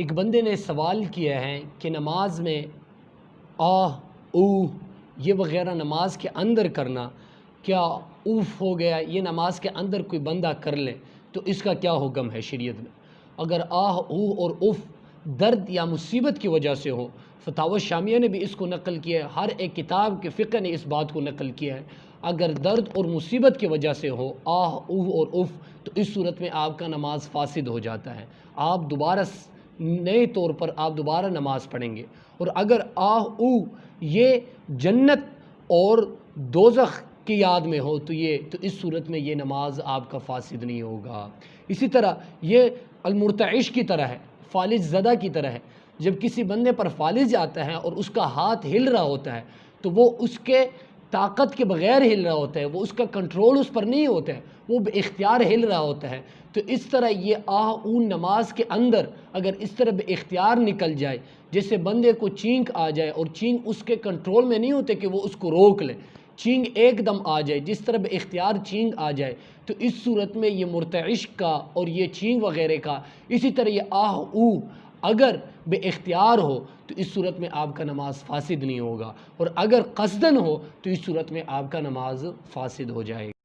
ایک بندے نے سوال کیا ہے کہ نماز میں آہ اوہ یہ وغیرہ نماز کے اندر کرنا کیا اوف ہو گیا، یہ نماز کے اندر کوئی بندہ کر لے تو اس کا کیا حکم ہے شریعت میں؟ اگر آہ اوہ اور اف درد یا مصیبت کی وجہ سے ہو، فتاوی شامیہ نے بھی اس کو نقل کیا ہے، ہر ایک کتاب کے فقہ نے اس بات کو نقل کیا ہے، اگر درد اور مصیبت کی وجہ سے ہو آہ اوہ اور اف تو اس صورت میں آپ کا نماز فاسد ہو جاتا ہے، آپ دوبارہ نئے طور پر آپ دوبارہ نماز پڑھیں گے۔ اور اگر آہ اوہ یہ جنت اور دوزخ کی یاد میں ہو تو اس صورت میں یہ نماز آپ کا فاسد نہیں ہوگا۔ اسی طرح یہ المرتعش کی طرح ہے، فالج زدہ کی طرح ہے، جب کسی بندے پر فالج آتا ہے اور اس کا ہاتھ ہل رہا ہوتا ہے تو وہ اس کے طاقت کے بغیر ہل رہا ہوتا ہے، وہ اس کا کنٹرول اس پر نہیں ہوتا ہے، وہ بے اختیار ہل رہا ہوتا ہے، تو اس طرح یہ آہ اون نماز کے اندر اگر اس طرح بے اختیار نکل جائے، جیسے بندے کو چینک آ جائے اور چینک اس کے کنٹرول میں نہیں ہوتے کہ وہ اس کو روک لے، چینگ ایک دم آ جائے، جس طرح بے اختیار چینگ آ جائے تو اس صورت میں یہ مرتعش کا اور یہ چینگ وغیرہ کا، اسی طرح یہ آہ او اگر بے اختیار ہو تو اس صورت میں آپ کا نماز فاسد نہیں ہوگا، اور اگر قصدن ہو تو اس صورت میں آپ کا نماز فاسد ہو جائے گا۔